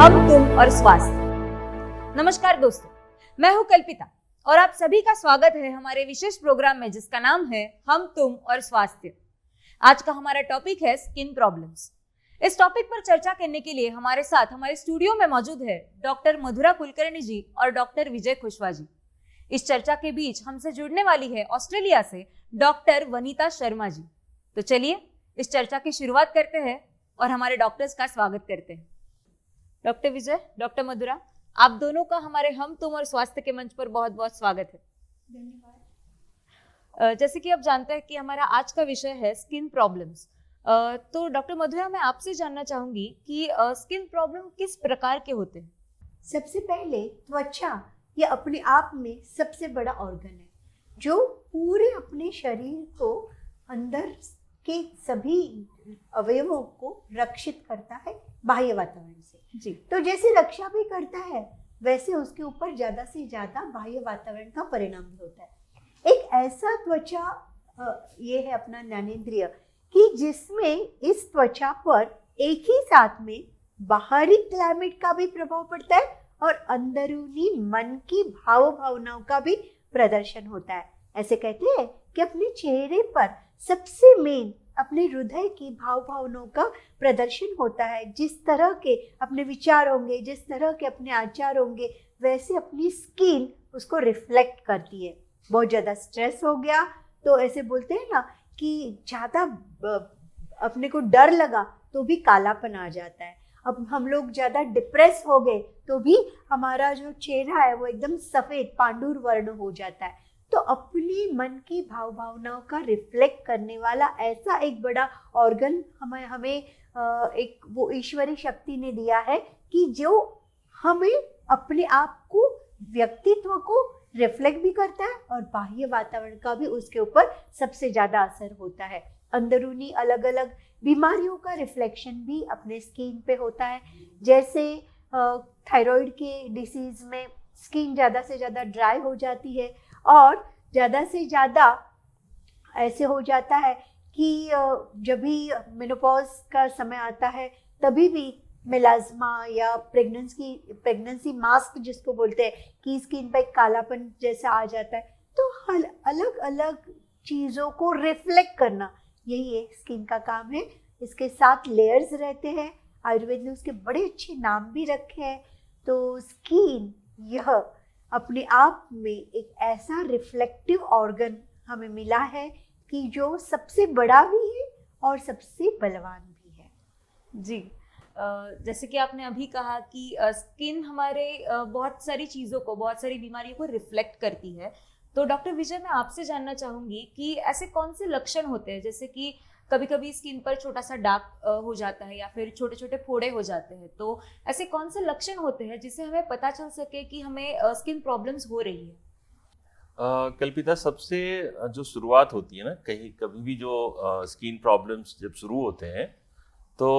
हम तुम और स्वास्थ्य। नमस्कार दोस्तों, मैं हूं कल्पिता और आप सभी का स्वागत है हमारे विशेष प्रोग्राम में जिसका नाम है हम तुम और स्वास्थ्य। आज का हमारा टॉपिक है स्किन प्रॉब्लम्स। इस टॉपिक पर चर्चा करने के लिए हमारे साथ हमारे स्टूडियो में मौजूद है डॉक्टर मधुरा कुलकर्णी जी और डॉक्टर विजय खुशवा जी। इस चर्चा के बीच हमसे जुड़ने वाली है ऑस्ट्रेलिया से डॉक्टर वनीता शर्मा जी। तो चलिए इस चर्चा की शुरुआत करते हैं और हमारे डॉक्टर्स का स्वागत करते हैं। डॉक्टर विजय, डॉक्टर मधुरा, आप दोनों का हमारे हम तुम और स्वास्थ्य के मंच पर बहुत बहुत स्वागत है। धन्यवाद। जैसे कि आप जानते हैं कि हमारा आज का विषय है स्किन प्रॉब्लम्स। तो डॉक्टर मधुरा, मैं आपसे जानना चाहूंगी कि स्किन प्रॉब्लम किस प्रकार के होते हैं? सबसे पहले त्वचा ये अपने आप में सबसे बड़ा ऑर्गन है जो पूरे अपने शरीर को अंदर के सभी अवयवों को रक्षित करता है बाह्य वातावरण से। जी, तो जैसे रक्षा भी करता है वैसे उसके ऊपर ज़्यादा से ज़्यादा बाह्य वातावरण का परिणाम भी होता है। एक ऐसा त्वचा ये है अपना ज्ञानेंद्रिय कि जिसमें इस त्वचा पर एक ही साथ में बाहरी क्लाइमेट का भी प्रभाव पड़ता है और अंदरूनी मन की भावनाओं का भी प्रदर्शन होता है। ऐसे कहते हैं कि अपने चेहरे पर सबसे मेन अपने हृदय की भावनाओं का प्रदर्शन होता है। जिस तरह के अपने विचार होंगे, जिस तरह के अपने आचार होंगे, वैसे अपनी स्किन उसको रिफ्लेक्ट करती है। बहुत ज़्यादा स्ट्रेस हो गया तो ऐसे बोलते हैं ना कि ज़्यादा अपने को डर लगा तो भी कालापन आ जाता है। अब हम लोग ज़्यादा डिप्रेस हो गए तो भी हमारा जो चेहरा है वो एकदम सफ़ेद पांडुर वर्ण हो जाता है। तो अपनी मन की भावनाओं का रिफ्लेक्ट करने वाला ऐसा एक बड़ा ऑर्गन हमें एक वो ईश्वरी शक्ति ने दिया है कि जो हमें अपने आप को, व्यक्तित्व को रिफ्लेक्ट भी करता है और बाह्य वातावरण का भी उसके ऊपर सबसे ज़्यादा असर होता है। अंदरूनी अलग अलग बीमारियों का रिफ्लेक्शन भी अपने स्किन पे होता है। जैसे थायराइड के डिसीज़ में स्किन ज़्यादा से ज़्यादा ड्राई हो जाती है और ज़्यादा से ज़्यादा ऐसे हो जाता है कि जब भी मेनोपॉज का समय आता है तभी भी मेलाज्मा या प्रेगनेंसी मास्क जिसको बोलते हैं कि स्किन पर कालापन जैसा आ जाता है। तो अलग अलग चीज़ों को रिफ्लेक्ट करना यही है स्किन का काम है। इसके 7 लेयर्स रहते हैं। आयुर्वेद ने उसके बड़े अच्छे नाम भी रखे हैं। तो स्किन यह अपने आप में एक ऐसा रिफ्लेक्टिव ऑर्गन हमें मिला है कि जो सबसे बड़ा भी है और सबसे बलवान भी है। जी, जैसे कि आपने अभी कहा कि स्किन हमारे बहुत सारी चीज़ों को, बहुत सारी बीमारियों को रिफ्लेक्ट करती है। तो डॉक्टर विजय, मैं आपसे जानना चाहूँगी कि ऐसे कौन से लक्षण होते हैं, जैसे कि कभी कभी स्किन पर छोटा सा दाग हो जाता है या फिर छोटे छोटे फोड़े हो जाते हैं, तो ऐसे कौन से लक्षण होते हैं जिससे हमें पता चल सके कि हमें स्किन प्रॉब्लम्स हो रही है? कल्पिता, सबसे जो शुरुआत होती है ना, कभी भी जो स्किन प्रॉब्लम्स जब शुरू होते हैं तो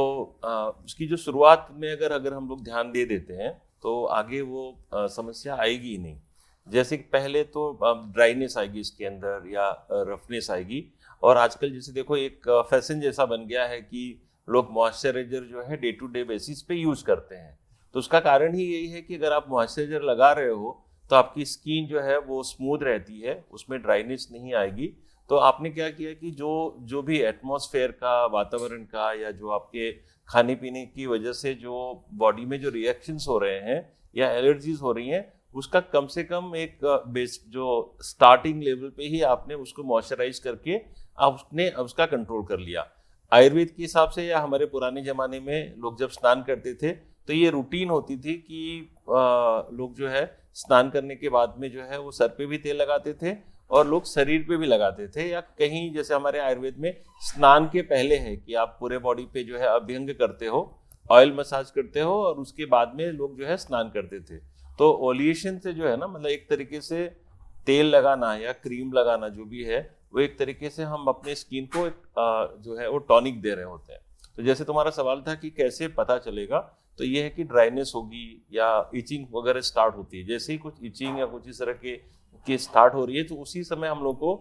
उसकी जो शुरुआत में अगर हम लोग ध्यान दे देते हैं तो आगे वो समस्या आएगी ही नहीं। जैसे कि पहले तो ड्राइनेस आएगी इसके अंदर या रफनेस आएगी। और आजकल जैसे देखो एक फैशन जैसा बन गया है कि लोग मॉइस्चराइजर जो है डे टू डे बेसिस पे यूज़ करते हैं। तो उसका कारण ही यही है कि अगर आप मॉइस्चराइजर लगा रहे हो तो आपकी स्किन जो है वो स्मूथ रहती है, उसमें ड्राइनेस नहीं आएगी। तो आपने क्या किया कि जो भी एटमॉस्फेयर का, वातावरण का या जो आपके खाने पीने की वजह से जो बॉडी में जो रिएक्शंस हो रहे हैं या एलर्जीज हो रही हैं, उसका कम से कम एक बेस जो स्टार्टिंग लेवल पे ही आपने उसको मॉइस्चराइज करके आपने उसका कंट्रोल कर लिया। आयुर्वेद के हिसाब से या हमारे पुराने ज़माने में लोग जब स्नान करते थे तो ये रूटीन होती थी कि लोग जो है स्नान करने के बाद में जो है वो सर पे भी तेल लगाते थे और लोग शरीर पे भी लगाते थे। या कहीं जैसे हमारे आयुर्वेद में स्नान के पहले है कि आप पूरे बॉडी पे जो है अभ्यंग करते हो, ऑयल मसाज करते हो और उसके बाद में लोग जो है स्नान करते थे। तो ओलिएशन से जो है ना, मतलब एक तरीके से तेल लगाना या क्रीम लगाना जो भी है वो एक तरीके से हम अपने स्किन को जो है वो टॉनिक दे रहे होते हैं। तो जैसे तुम्हारा सवाल था कि कैसे पता चलेगा, तो ये है कि ड्राइनेस होगी या इचिंग वगैरह स्टार्ट होती है। जैसे ही कुछ इचिंग या कुछ इस तरह के स्टार्ट हो रही है तो उसी समय हम लोग को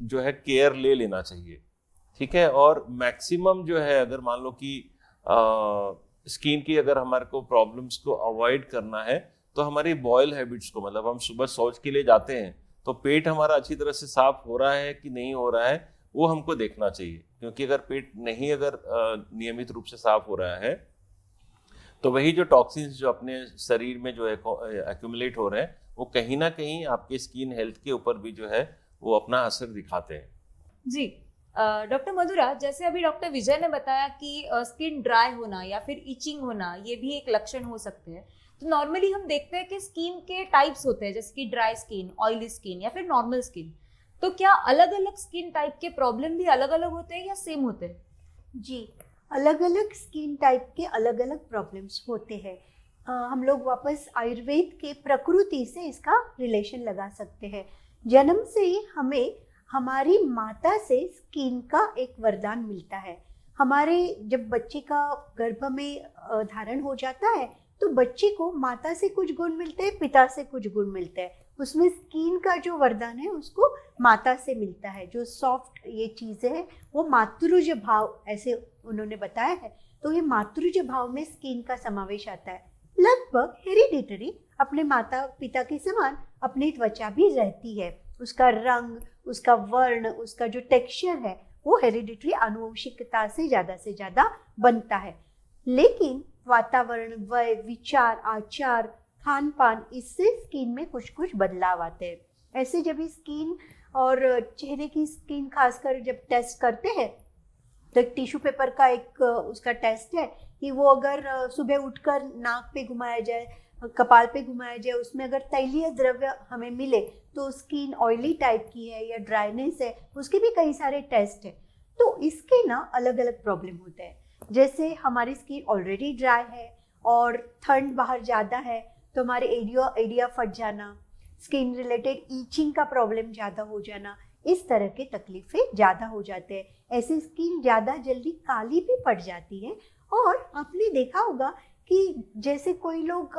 जो है केयर ले लेना चाहिए। ठीक है। और मैक्सिमम जो है अगर मान लो कि स्किन की अगर हमारे को प्रॉब्लम्स को अवॉइड करना है तो हमारी बॉयल हैबिट्स को, मतलब हम सुबह शौच के लिए जाते हैं तो पेट हमारा अच्छी तरह से साफ हो रहा है कि नहीं हो रहा है, वो हमको देखना चाहिए। क्योंकि अगर पेट नहीं अगर नियमित रूप से साफ हो रहा है तो वही जो टॉक्सिन्स जो अपने शरीर में जो एक्यूमुलेट हो रहे हैं वो कहीं ना कहीं आपके स्किन हेल्थ के ऊपर भी जो है वो अपना असर दिखाते हैं। जी डॉक्टर मधुरा, जैसे अभी डॉक्टर विजय ने बताया कि स्किन ड्राई होना या फिर इचिंग होना ये भी एक लक्षण हो सकते हैं। तो नॉर्मली हम देखते हैं कि स्किन के टाइप्स होते हैं, जैसे कि ड्राई स्किन, ऑयली स्किन या फिर नॉर्मल स्किन। तो क्या अलग अलग स्किन टाइप के प्रॉब्लम भी अलग अलग होते हैं या सेम होते हैं? जी, अलग अलग स्किन टाइप के अलग अलग प्रॉब्लम्स होते हैं। हम लोग वापस आयुर्वेद के प्रकृति से इसका रिलेशन लगा सकते हैं। जन्म से ही हमें हमारी माता से स्किन का एक वरदान मिलता है। हमारे जब बच्चे का गर्भ में धारण हो जाता है तो बच्चे को माता से कुछ गुण मिलते हैं, पिता से कुछ गुण मिलते हैं। उसमें स्किन का जो वरदान है उसको माता से मिलता है। जो सॉफ्ट ये चीज़ें हैं वो मातृज भाव, ऐसे उन्होंने बताया है। तो ये मातृज भाव में स्किन का समावेश आता है। लगभग हेरिडिटरी अपने माता पिता के समान अपनी त्वचा भी रहती है। उसका रंग, उसका वर्ण, उसका जो टेक्सचर है वो हेरिडिटरी आनुवंशिकता से ज़्यादा बनता है। लेकिन वातावरण, वय, विचार, आचार, खान पान, इससे स्किन में कुछ कुछ बदलाव आते हैं। ऐसे जब स्किन और चेहरे की स्किन खासकर जब टेस्ट करते हैं तो एक टिश्यू पेपर का एक उसका टेस्ट है कि वो अगर सुबह उठकर नाक पे घुमाया जाए, कपाल पे घुमाया जाए, उसमें अगर तैलीय द्रव्य हमें मिले तो स्किन ऑयली टाइप की है या ड्राइनेस है, उसके भी कई सारे टेस्ट हैं। तो इसके ना अलग अलग प्रॉब्लम होते हैं। जैसे हमारी स्किन ऑलरेडी ड्राई है और ठंड बाहर ज़्यादा है तो हमारे एरिया फट जाना, स्किन रिलेटेड ईचिंग का प्रॉब्लम ज़्यादा हो जाना, इस तरह के तकलीफें ज़्यादा हो जाते हैं। ऐसे स्किन ज़्यादा जल्दी काली भी पड़ जाती है। और आपने देखा होगा कि जैसे कोई लोग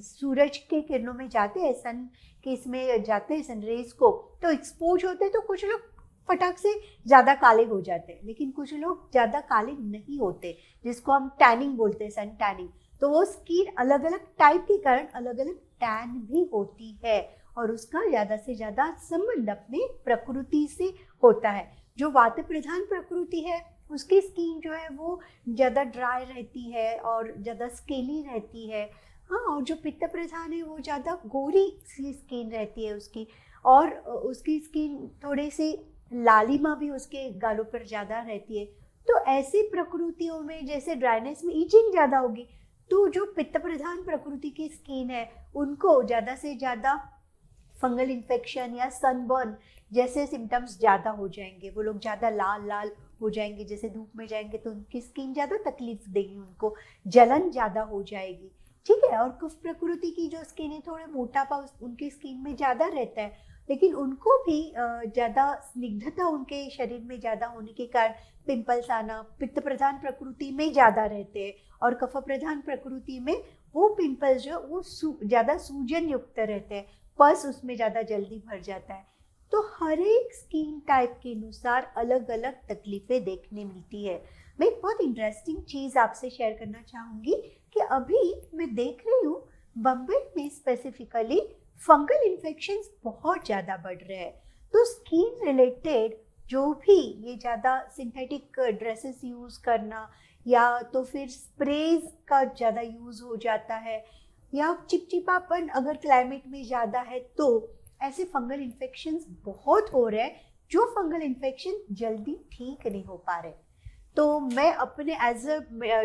सूरज के किरणों में जाते हैं, सन के इसमें जाते हैं, सनरेज को, तो एक्सपोज होते हैं तो कुछ लोग फटाक से ज़्यादा काले हो जाते हैं, लेकिन कुछ लोग ज़्यादा काले नहीं होते, जिसको हम टैनिंग बोलते हैं, सन टैनिंग। तो वो स्किन अलग अलग टाइप के कारण अलग अलग टैन भी होती है और उसका ज़्यादा से ज़्यादा संबंध अपने प्रकृति से होता है। जो वात प्रधान प्रकृति है उसकी स्किन जो है वो ज़्यादा ड्राई रहती है और ज़्यादा स्केली रहती है। हाँ, और जो पित्त प्रधान है वो ज़्यादा गोरी सी स्किन रहती है उसकी, और उसकी स्किन थोड़ी सी लालिमा भी उसके गालों पर ज़्यादा रहती है। तो ऐसी प्रकृतियों में जैसे ड्राइनेस में ईचिंग ज़्यादा होगी, तो जो पित्त प्रधान प्रकृति की स्किन है उनको ज़्यादा से ज़्यादा फंगल इन्फेक्शन या सनबर्न जैसे सिम्टम्स ज़्यादा हो जाएंगे। वो लोग ज़्यादा लाल लाल हो जाएंगे, जैसे धूप में जाएंगे तो उनकी स्किन ज़्यादा तकलीफ देगी, उनको जलन ज़्यादा हो जाएगी। ठीक है। और कुछ प्रकृति की जो स्किन है थोड़े मोटापा उनकी स्किन में ज़्यादा रहता है, लेकिन उनको भी ज़्यादा स्निग्धता उनके शरीर में ज़्यादा होने के कारण पिंपल्स आना पित्त प्रधान प्रकृति में ज़्यादा रहते हैं। और कफ प्रधान प्रकृति में वो पिंपल्स जो वो ज़्यादा सूजन युक्त रहते हैं, पस उसमें ज़्यादा जल्दी भर जाता है। तो हर एक स्किन टाइप के अनुसार अलग अलग तकलीफें देखने मिलती है। मैं एक बहुत इंटरेस्टिंग चीज़ आपसे शेयर करना चाहूँगी कि अभी मैं देख रही हूँ बम्बई में स्पेसिफिकली फंगल इन्फेक्शंस बहुत ज़्यादा बढ़ रहे हैं। तो स्किन रिलेटेड जो भी ये ज़्यादा सिंथेटिक ड्रेसेस यूज़ करना या तो फिर स्प्रेज का ज़्यादा यूज़ हो जाता है या चिपचिपापन अगर क्लाइमेट में ज़्यादा है तो ऐसे फंगल इन्फेक्शंस बहुत हो रहे हैं, जो फंगल इन्फेक्शन जल्दी ठीक नहीं हो पा रहे। तो मैं अपने एज अ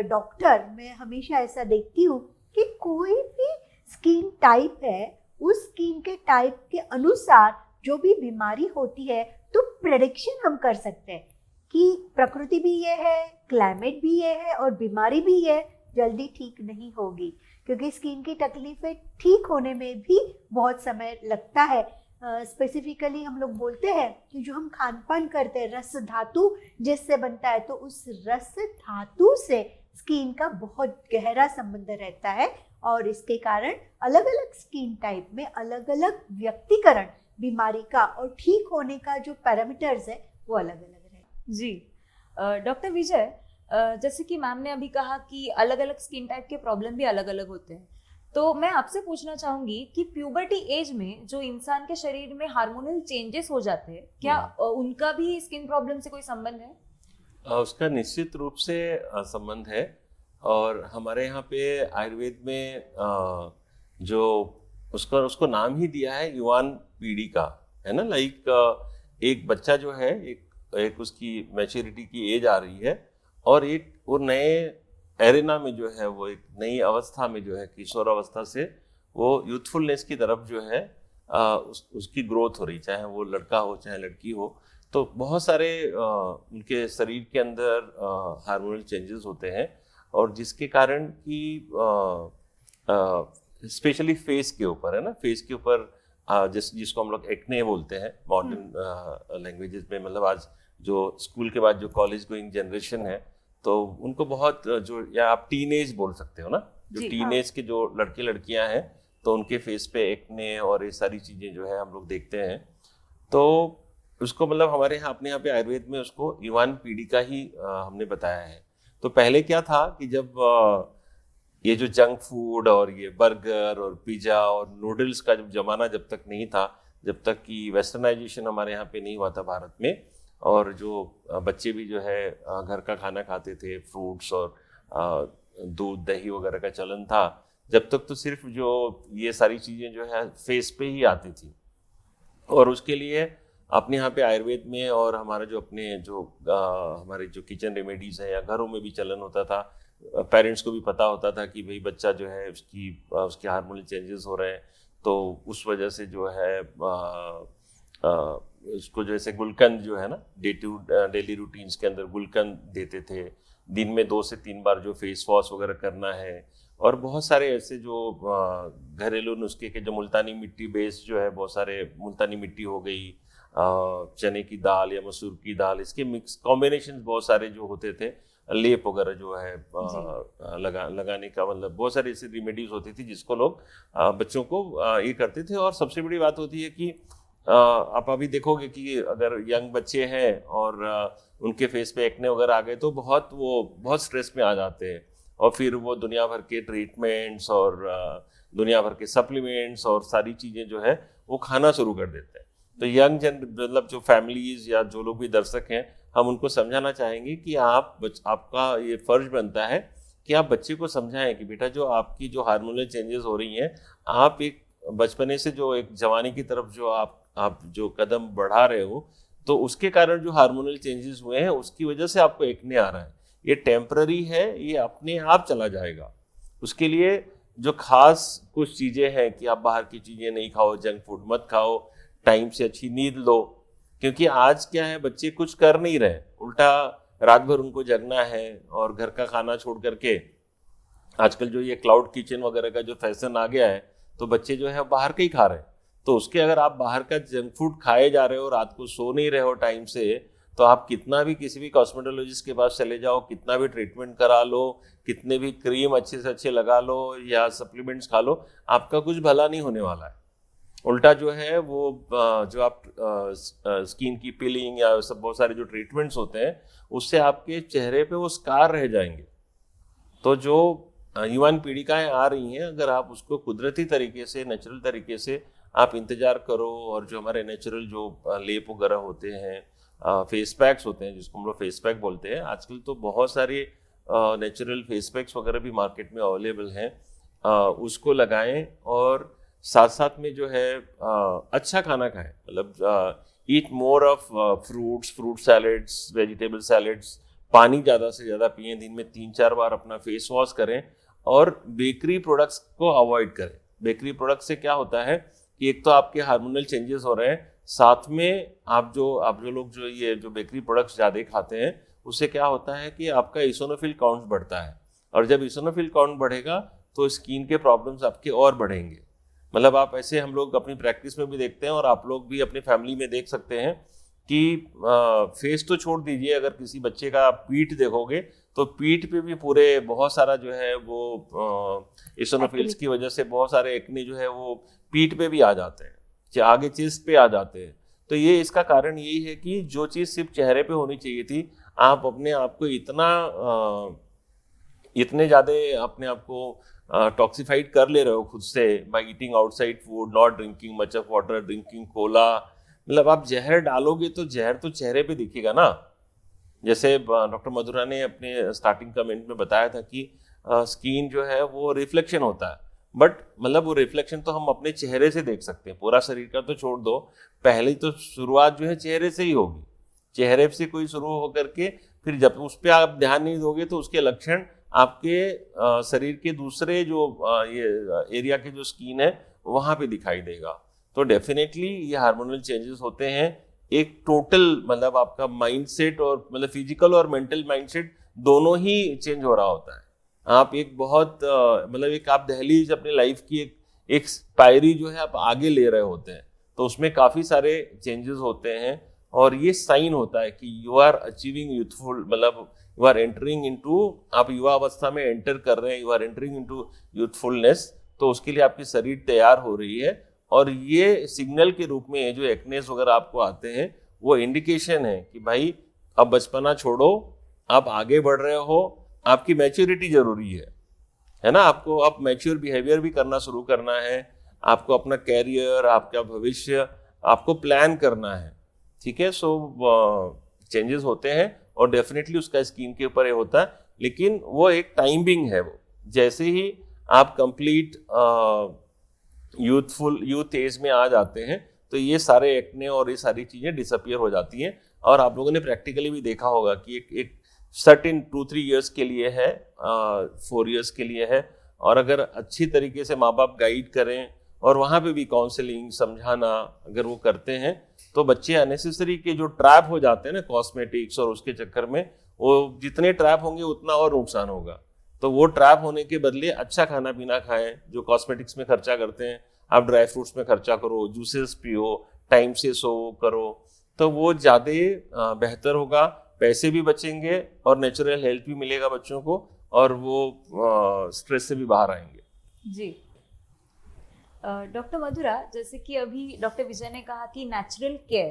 डॉक्टर मैं हमेशा ऐसा देखती हूँ कि कोई भी स्किन टाइप है उस स्किन के टाइप के अनुसार जो भी बीमारी होती है तो प्रेडिक्शन हम कर सकते हैं कि प्रकृति भी ये है, क्लाइमेट भी ये है और बीमारी भी ये जल्दी ठीक नहीं होगी, क्योंकि स्किन की तकलीफें ठीक होने में भी बहुत समय लगता है। स्पेसिफिकली हम लोग बोलते हैं कि जो हम खान पान करते हैं रस धातु जिससे बनता है, तो उस रस धातु से स्किन का बहुत गहरा संबंध रहता है और इसके कारण अलग अलग स्किन टाइप में अलग अलग व्यक्तिकरण बीमारी का और ठीक होने का जो पैरामीटर्स है वो अलग अलग है। जी डॉक्टर विजय, जैसे कि मैम ने अभी कहा कि अलग अलग स्किन टाइप के प्रॉब्लम भी अलग अलग होते हैं, तो मैं आपसे पूछना चाहूंगी कि प्यूबर्टी एज में जो इंसान के शरीर में हार्मोनल चेंजेस हो जाते हैं, क्या उनका भी स्किन प्रॉब्लम से कोई संबंध है? उसका निश्चित रूप से संबंध है। और हमारे यहाँ पे आयुर्वेद में जो उसका उसको नाम ही दिया है युवान पीढ़ी का, है ना। लाइक एक बच्चा जो है, एक उसकी मैच्योरिटी की एज आ रही है, और एक वो नए एरिना में जो है, वो एक नई अवस्था में जो है, किशोर अवस्था से वो यूथफुलनेस की तरफ जो है उसकी ग्रोथ हो रही, चाहे वो लड़का हो चाहे लड़की हो। तो बहुत सारे उनके शरीर के अंदर हार्मोनल चेंजेस होते हैं, और जिसके कारण कि स्पेशली फेस के ऊपर, है ना, फेस के ऊपर जिसको हम लोग एक्ने बोलते हैं मॉडर्न लैंग्वेजेस में। मतलब आज जो स्कूल के बाद जो कॉलेज गोइंग जनरेशन है, तो उनको बहुत जो, या आप टीनेज बोल सकते हो ना, जो टीनेज के जो लड़के लड़कियां हैं, तो उनके फेस पे एक्ने और ये सारी चीज़ें जो है हम लोग देखते हैं। तो उसको मतलब हमारे यहाँ, अपने यहाँ पे आयुर्वेद में उसको युवान पीढ़ी का ही हमने बताया है। तो पहले क्या था कि जब ये जो जंक फूड और ये बर्गर और पिज़्ज़ा और नूडल्स का जब जमाना जब तक नहीं था, जब तक कि वेस्टर्नाइजेशन हमारे यहाँ पे नहीं हुआ था भारत में, और जो बच्चे भी जो है घर का खाना खाते थे, फ्रूट्स और दूध दही वगैरह का चलन था, जब तक तो सिर्फ जो ये सारी चीज़ें जो है फेस पे ही आती थी। और उसके लिए अपने यहाँ पे आयुर्वेद में, और हमारा जो अपने जो हमारे जो किचन रेमेडीज़ है या घरों में भी चलन होता था, पेरेंट्स को भी पता होता था कि भाई बच्चा जो है उसके हार्मोनल चेंजेस हो रहे हैं, तो उस वजह से जो है उसको जैसे गुलकंद जो है ना, डेली रूटीन्स के अंदर गुलकंद देते थे, दिन में 2 से 3 बार जो फेस वॉश वगैरह करना है, और बहुत सारे ऐसे जो घरेलू नुस्खे के, जो मुल्तानी मिट्टी बेस्ड जो है, बहुत सारे मुल्तानी मिट्टी हो गई, चने की दाल या मसूर की दाल, इसके मिक्स कॉम्बिनेशन बहुत सारे जो होते थे, लेप वगैरह जो है लगाने का, मतलब बहुत सारी ऐसी रेमेडीज होती थी जिसको लोग बच्चों को ये करते थे। और सबसे बड़ी बात होती है कि आप अभी देखोगे कि अगर यंग बच्चे हैं और उनके फेस पे एक्ने वगैरह आ गए, तो बहुत स्ट्रेस में आ जाते हैं, और फिर वो दुनिया भर के ट्रीटमेंट्स और दुनिया भर के सप्लीमेंट्स और सारी चीज़ें जो है वो खाना शुरू कर देते हैं। तो यंग मतलब जो फैमिलीज या जो लोग भी दर्शक हैं, हम उनको समझाना चाहेंगे कि आपका ये फर्ज बनता है कि आप बच्चे को समझाएं कि बेटा, जो आपकी जो हार्मोनल चेंजेस हो रही हैं, आप एक बचपने से जो एक जवानी की तरफ जो आप जो कदम बढ़ा रहे हो, तो उसके कारण जो हार्मोनल चेंजेस हुए हैं, उसकी वजह से आपको एक्ने आ रहा है। ये टेम्पररी है, ये अपने आप चला जाएगा। उसके लिए जो खास कुछ चीज़ें हैं कि आप बाहर की चीज़ें नहीं खाओ, जंक फूड मत खाओ, टाइम से अच्छी नींद लो, क्योंकि आज क्या है, बच्चे कुछ कर नहीं रहे, उल्टा रात भर उनको जगना है, और घर का खाना छोड़ करके आजकल जो ये क्लाउड किचन वगैरह का जो फैशन आ गया है, तो बच्चे जो है बाहर का ही खा रहे हैं। तो उसके अगर आप बाहर का जंक फूड खाए जा रहे हो, रात को सो नहीं रहे हो टाइम से, तो आप कितना भी किसी भी कॉस्मेटोलॉजिस्ट के पास चले जाओ, कितना भी ट्रीटमेंट करा लो, कितने भी क्रीम अच्छे से अच्छे लगा लो या सप्लीमेंट्स खा लो, आपका कुछ भला नहीं होने वाला है। उल्टा जो है वो जो आप स्किन की पीलिंग या सब बहुत सारे जो ट्रीटमेंट्स होते हैं, उससे आपके चेहरे पे वो स्कार रह जाएंगे। तो जो युवान पीढ़िकाएं आ रही हैं, अगर आप उसको कुदरती तरीके से, नेचुरल तरीके से आप इंतजार करो, और जो हमारे नेचुरल जो लेप वगैरह होते हैं, फेस पैक्स होते हैं जिसको हम लोग फेस पैक बोलते हैं, आजकल तो बहुत सारे नेचुरल फेस पैक्स वगैरह भी मार्केट में अवेलेबल हैं, उसको लगाएं, और साथ साथ में जो है अच्छा खाना खाएं। मतलब eat more of fruit salads, vegetable salads, पानी ज़्यादा से ज़्यादा पिए, दिन में 3-4 बार अपना फेस वॉश करें, और बेकरी प्रोडक्ट्स को अवॉइड करें। बेकरी प्रोडक्ट से क्या होता है कि एक तो आपके हार्मोनल चेंजेस हो रहे हैं, साथ में आप जो लोग जो ये जो बेकरी प्रोडक्ट्स ज़्यादा खाते हैं, उससे क्या होता है कि आपका इसोनोफिल काउंट बढ़ता है, और जब इसोनोफिल काउंट बढ़ेगा तो स्किन के प्रॉब्लम्स आपके और बढ़ेंगे। मतलब आप ऐसे, हम लोग अपनी प्रैक्टिस में भी देखते हैं, और आप लोग भी अपनी फैमिली में देख सकते हैं कि फेस तो छोड़ दीजिए, अगर किसी बच्चे का पीठ देखोगे तो पीठ पे भी पूरे बहुत सारा जो है वो इसोनोफिल्स की वजह से बहुत सारे एक्ने जो है वो पीठ पे भी आ जाते हैं, आगे चेस्ट पे आ जाते हैं। तो ये इसका कारण यही है कि जो चीज़ सिर्फ चेहरे पे होनी चाहिए थी, आप अपने आप को इतने ज़्यादा अपने आप को टॉक्सिफाइड कर ले रहे हो खुद से, by eating outside food, not drinking much of water, drinking Cola, मतलब आप जहर डालोगे तो जहर तो चेहरे पे दिखेगा ना। जैसे डॉक्टर मधुरा ने अपने स्टार्टिंग कमेंट में बताया था कि स्किन जो है वो रिफ्लेक्शन होता है, बट मतलब वो रिफ्लेक्शन तो हम अपने चेहरे से देख सकते हैं, पूरा शरीर का तो छोड़ दो, पहले तो शुरुआत जो है चेहरे से ही होगी। चेहरे से कोई शुरू होकर के फिर जब उस पर आप ध्यान नहीं दोगे तो उसके लक्षण आपके शरीर के दूसरे जो ये एरिया के जो स्किन है वहाँ पे दिखाई देगा। तो डेफिनेटली ये हार्मोनल चेंजेस होते हैं, एक टोटल मतलब आपका माइंडसेट और मतलब फिजिकल और मेंटल माइंडसेट दोनों ही चेंज हो रहा होता है। आप एक बहुत मतलब एक आप दहलीज अपनी लाइफ की एक पायरी जो है आप आगे ले रहे होते हैं, तो उसमें काफ़ी सारे चेंजेस होते हैं और ये साइन होता है कि यू आर अचीविंग यूथफुल, मतलब यू आर एंटरिंग इनटू, आप युवा अवस्था में एंटर कर रहे हैं, you are entering into youthfulness. तो उसके लिए आपकी शरीर तैयार हो रही है और ये सिग्नल के रूप में जो एक्नेस वगैरह आपको आते हैं वो इंडिकेशन है कि भाई अब बचपना छोड़ो, आप आगे बढ़ रहे हो, आपकी मैच्योरिटी जरूरी है ना। आपको अब मैच्योर बिहेवियर भी करना शुरू करना है, आपको अपना कैरियर, आपका भविष्य आपको प्लान करना है, ठीक है। सो चेंजेस होते हैं और डेफिनेटली उसका स्किन के ऊपर ये होता है, लेकिन वो एक टाइमिंग है। वो जैसे ही आप कंप्लीट यूथ एज में आ जाते हैं तो ये सारे एक्ने और ये सारी चीज़ें डिसअपियर हो जाती हैं। और आप लोगों ने प्रैक्टिकली भी देखा होगा कि एक सर्टेन 2-3 ईयर्स के लिए है, 4 ईयर्स के लिए है, और अगर अच्छी तरीके से माँ बाप गाइड करें और वहाँ पे भी काउंसलिंग समझाना अगर वो करते हैं तो बच्चे अननेसेसरी के जो ट्रैप हो जाते हैं ना कॉस्मेटिक्स और उसके चक्कर में, वो जितने ट्रैप होंगे उतना और नुकसान होगा। तो वो ट्रैप होने के बदले अच्छा खाना पीना खाएं, जो कॉस्मेटिक्स में खर्चा करते हैं आप ड्राई फ्रूट्स में खर्चा करो, जूसेस पियो, टाइम से सो करो, तो वो ज़्यादा बेहतर होगा, पैसे भी बचेंगे और नेचुरल हेल्थ भी मिलेगा बच्चों को और वो स्ट्रेस से भी बाहर आएंगे। जी डॉक्टर मधुरा, जैसे कि अभी डॉक्टर विजय ने कहा कि नेचुरल केयर,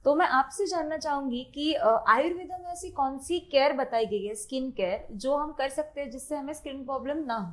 तो मैं आपसे जानना चाहूंगी कि आयुर्वेद में ऐसी कौन सी केयर बताई गई है, स्किन केयर, जो हम कर सकते हैं जिससे हमें स्किन प्रॉब्लम ना हो?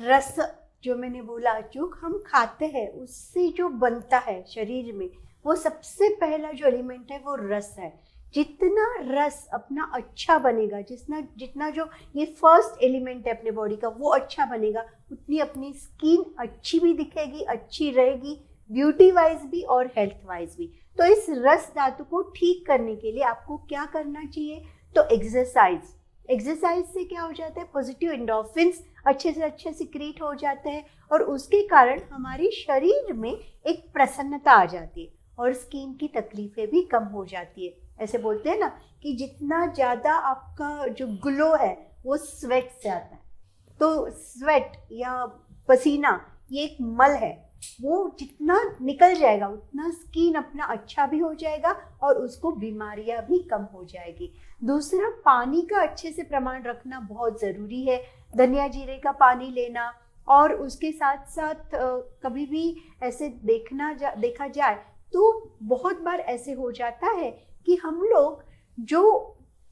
रस जो मैंने बोला, जो हम खाते हैं उससे जो बनता है शरीर में, वो सबसे पहला जो एलिमेंट है वो रस है। जितना रस अपना अच्छा बनेगा, जितना जो ये फर्स्ट एलिमेंट है अपने बॉडी का वो अच्छा बनेगा, उतनी अपनी स्किन अच्छी भी दिखेगी, अच्छी रहेगी, ब्यूटी वाइज भी और हेल्थ वाइज भी। तो इस रस धातु को ठीक करने के लिए आपको क्या करना चाहिए? तो एक्सरसाइज से क्या हो जाता है, पॉजिटिव एंडोर्फिन्स अच्छे से अच्छे सिक्रीट हो जाते हैं और उसके कारण हमारी शरीर में एक प्रसन्नता आ जाती है और स्किन की तकलीफें भी कम हो जाती है। ऐसे बोलते हैं ना कि जितना ज़्यादा आपका जो ग्लो है वो स्वेट से आता है, तो स्वेट या पसीना ये एक मल है, वो जितना निकल जाएगा उतना स्किन अपना अच्छा भी हो जाएगा और उसको बीमारियां भी कम हो जाएगी। दूसरा, पानी का अच्छे से प्रमाण रखना बहुत ज़रूरी है, धनिया जीरे का पानी लेना, और उसके साथ साथ कभी भी ऐसे देखा जाए तो बहुत बार ऐसे हो जाता है कि हम लोग जो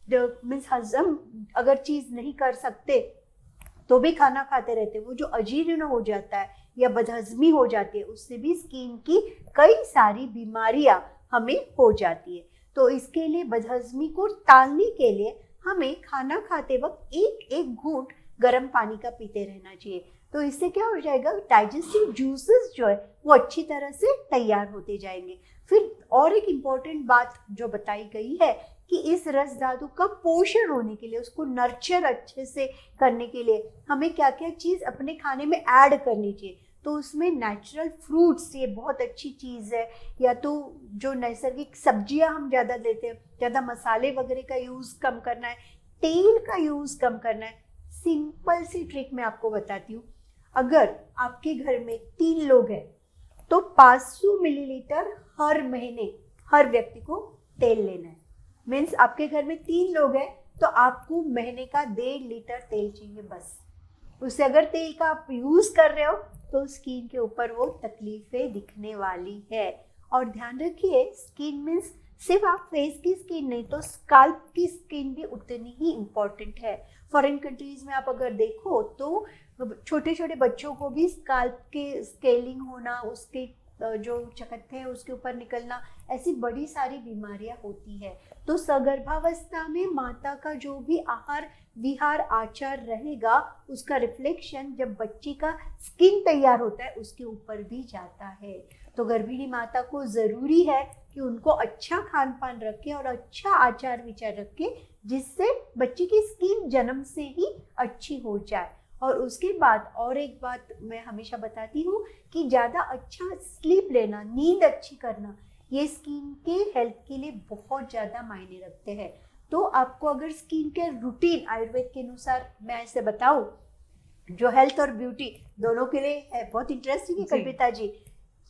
मीन्स हजम अगर चीज़ नहीं कर सकते तो भी खाना खाते रहते, वो जो अजीर्ण हो जाता है या बदहजमी हो जाती है, उससे भी स्किन की कई सारी बीमारियां हमें हो जाती है। तो इसके लिए बदहजमी को टालने के लिए हमें खाना खाते वक्त एक घूंट गर्म पानी का पीते रहना चाहिए। तो इससे क्या हो जाएगा, डाइजेस्टिव जूसेस जो है वो अच्छी तरह से तैयार होते जाएंगे। फिर और एक इम्पॉर्टेंट बात जो बताई गई है कि इस रस धातु का पोषण होने के लिए, उसको नर्चर अच्छे से करने के लिए हमें क्या क्या चीज़ अपने खाने में ऐड करनी चाहिए। तो उसमें नेचुरल फ्रूट्स ये बहुत अच्छी चीज़ है, या तो जो नैसर्गिक सब्जियां हम ज़्यादा लेते हैं, ज़्यादा मसाले वगैरह का यूज़ कम करना है, तेल का यूज़ कम करना है। सिंपल सी ट्रिक मैं आपको बताती हूँ, अगर आपके घर में 3 लोग हैं तो 500 मिलीलीटर हर महीने हर व्यक्ति को तेल लेना है। मीन्स आपके घर में 3 लोग हैं तो आपको महीने का 1.5 लीटर तेल चाहिए बस। उससे अगर तेल का आप यूज़ कर रहे हो तो स्किन के ऊपर वो तकलीफें दिखने वाली है। और ध्यान रखिए, स्किन मीन्स सिर्फ आप फेस की स्किन नहीं तो स्काल्प की स्किन भी उतनी ही इम्पोर्टेंट है। फॉरेन कंट्रीज में आप अगर देखो तो छोटे छोटे बच्चों को भी स्काल्प के स्केलिंग होना, उसके जो चकत्ते हैं उसके ऊपर निकलना, ऐसी बड़ी सारी बीमारियां होती है। तो सगर्भावस्था में माता का जो भी आहार विहार आचार रहेगा उसका रिफ्लेक्शन जब बच्ची का स्किन तैयार होता है उसके ऊपर भी जाता है। तो गर्भिणी माता को ज़रूरी है कि उनको अच्छा खान पान रखे और अच्छा आचार विचार रखे, जिससे बच्ची की स्किन जन्म से ही अच्छी हो जाए। और उसके बाद और एक बात मैं हमेशा बताती हूँ कि ज़्यादा अच्छा स्लीप लेना, नींद अच्छी करना, ये स्किन के हेल्थ के लिए बहुत ज़्यादा मायने रखते हैं। तो आपको अगर स्किन केयर रूटीन आयुर्वेद के अनुसार मैं ऐसे बताऊँ, जो हेल्थ और ब्यूटी दोनों के लिए है, बहुत इंटरेस्टिंग है कल्पिता जी।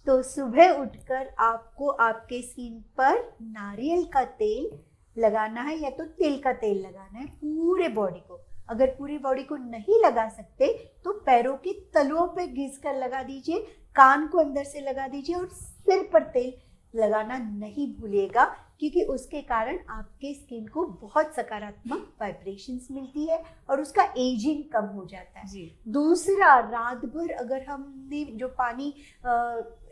तो सुबह उठकर आपको आपके स्किन पर नारियल का तेल लगाना है या तो तिल का तेल लगाना है पूरे बॉडी को। अगर पूरी बॉडी को नहीं लगा सकते तो पैरों के तलुओं पे घिस कर लगा दीजिए, कान को अंदर से लगा दीजिए और सिर पर तेल लगाना नहीं भूलिएगा, क्योंकि उसके कारण आपके स्किन को बहुत सकारात्मक वाइब्रेशंस मिलती है और उसका एजिंग कम हो जाता है जी। दूसरा, रात भर अगर हमने जो पानी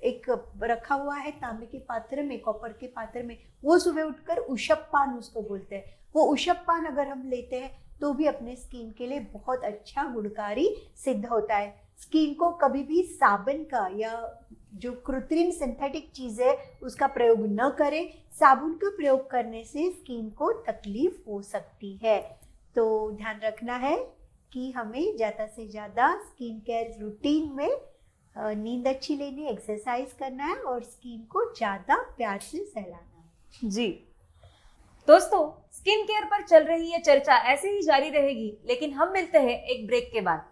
एक रखा हुआ है तांबे के पात्र में, कॉपर के पात्र में, वो सुबह उठकर उषप-पान उसको बोलते हैं, वो उषप-पान अगर हम लेते हैं तो भी अपने स्किन के लिए बहुत अच्छा गुणकारी सिद्ध होता है। स्किन को कभी भी साबुन का या जो कृत्रिम सिंथेटिक चीज़ है उसका प्रयोग न करें। साबुन का प्रयोग करने से स्किन को तकलीफ हो सकती है। तो ध्यान रखना है कि हमें ज़्यादा से ज़्यादा स्किन केयर रूटीन में नींद अच्छी लेनी, एक्सरसाइज करना है और स्किन को ज़्यादा प्यार से सहलाना है। जी दोस्तों, स्किन केयर पर चल रही ये चर्चा ऐसे ही जारी रहेगी, लेकिन हम मिलते हैं एक ब्रेक के बाद।